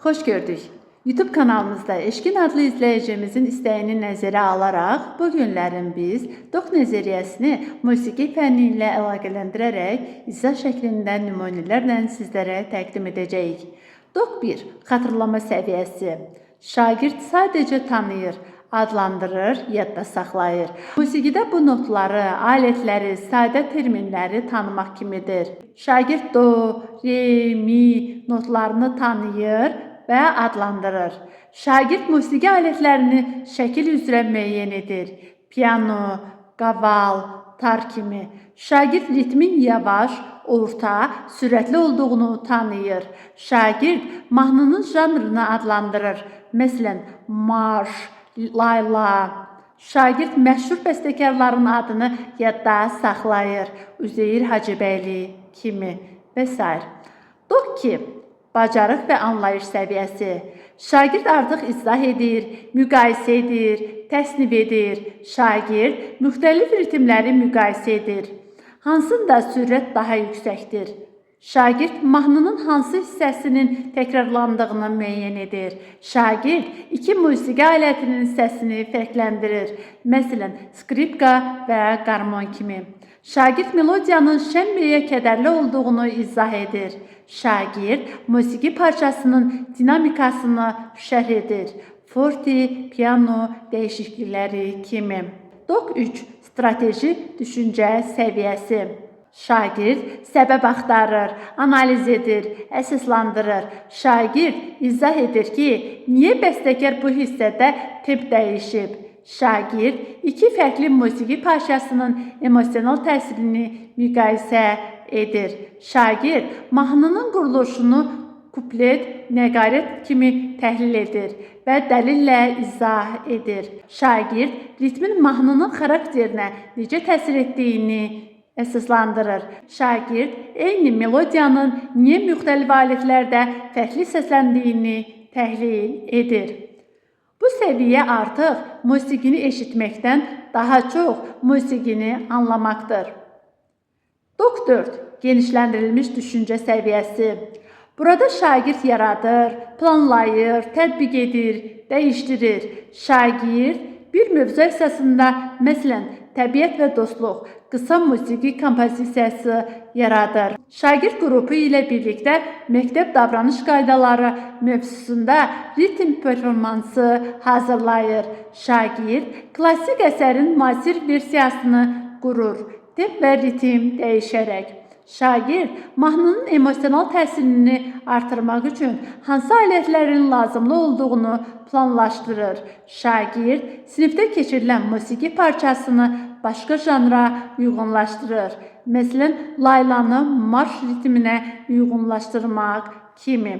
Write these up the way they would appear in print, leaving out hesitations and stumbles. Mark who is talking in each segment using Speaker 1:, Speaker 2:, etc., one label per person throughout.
Speaker 1: Xoş gördük. YouTube kanalımızda Eşkin adlı izləyicimizin istəyini nəzərə alaraq, bu günlərin biz doq nəzəriyyəsini musiqi fənni ilə əlaqələndirərək izah şəklində nümunələrlə sizlərə təqdim edəcəyik. Doq 1. Xatırlama səviyyəsi. Şagird sadəcə tanıyır, adlandırır, yadda saxlayır. Musiqidə bu notları, alətləri, sadə terminləri tanımaq kimidir. Şagird do, re, mi notlarını tanıyır və adlandırır. Şagird musiqi alətlərini şəkil üzrə müəyyən edir. Piano, qaval, tar kimi. Şagird ritmin yavaş, orta, sürətli olduğunu tanıyır. Şagird mahnının janrını adlandırır. Məsələn, marş, layla. Şagird məşhur bəstəkarların adını yadda saxlayır. Üzeyir Hacıbəyli kimi və s. Doq 2. Bacarıq və anlayış səviyyəsi. Şagird artıq izah edir, müqayisə edir, təsnif edir. Şagird müxtəlif ritmləri müqayisə edir. Hansında sürət daha yüksəkdir? Şagird mahnının hansı hissəsinin təkrarlandığını müəyyən edir. Şagird iki musiqi alətinin səsini fərqləndirir. Məsələn, skripka və qarmon kimi. Şagird melodiyanın şən və ya kədərli olduğunu izah edir. Şagird musiqi parçasının dinamikasını şərh edir. Forte, piano dəyişiklikləri kimi. Doq 3. Strateji düşüncə səviyyəsi. Şagird səbəb axtarır, analiz edir, əsaslandırır. Şagird izah edir ki, niyə bəstəkar bu hissədə temp dəyişib. Şagird iki fərqli musiqi parçasının emosional təsirini müqayisə edir. Şagird mahnının quruluşunu kuplet, nəqarət kimi təhlil edir və dəlillə izah edir. Şagird ritmin mahnının xarakterinə necə təsir etdiyini əsaslandırır. Şagird eyni melodiyanın niyə müxtəlif alətlərdə fərqli səsləndiyini təhlil edir. Bu səviyyə artıq musiqini eşitməkdən daha çox musiqini anlamaqdır. Doq 4. Genişləndirilmiş düşüncə səviyyəsi. Burada şagird yaradır, planlayır, tətbiq edir, dəyişdirir. Şagird bir mövzu əsasında, məsələn, təbiət və dostluq, qısa musiqi kompozisiyası yaradır. Şagird qrupu ilə birlikdə məktəb davranış qaydaları mövzusunda ritm performansı hazırlayır. Şagird klassik əsərin müasir versiyasını qurur, temp və ritm dəyişərək. Şagird mahnının emosional təsirini artırmaq üçün hansı alətlərin lazımlı olduğunu planlaşdırır. Şagird sinifdə keçirilən musiqi parçasını başqa janra uyğunlaşdırır. Məsələn, laylanı marş ritminə uyğunlaşdırmaq kimi.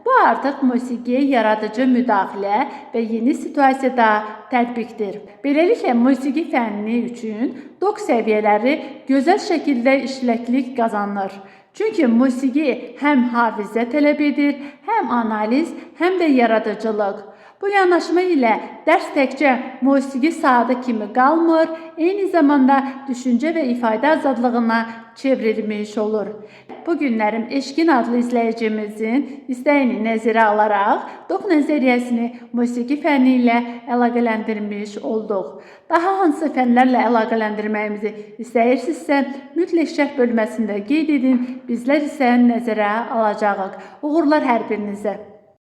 Speaker 1: Bu artıq musiqiyə yaradıcı müdaxilə və yeni situasiyada tətbiqdir. Beləliklə, musiqi fənni üçün doq səviyyələri gözəl şəkildə işləklik qazanır. Çünki musiqi həm hafizə tələb edir, həm analiz, həm də yaradıcılıq. Bu yanaşma ilə dərs təkcə musiqi saatı kimi qalmır, eyni zamanda düşüncə və ifadə azadlığına çevrilmiş olur. Bu günlərim Eşkin adlı izləyicimizin istəyini nəzərə alaraq doq nəzəriyyəsini musiqi fənni ilə əlaqələndirmiş olduq. Daha hansı fənlərlə əlaqələndirməyimizi istəyirsinizsə, mütləq şərh bölməsində qeyd edin, bizlər isə nəzərə alacağıq. Uğurlar hər birinizə.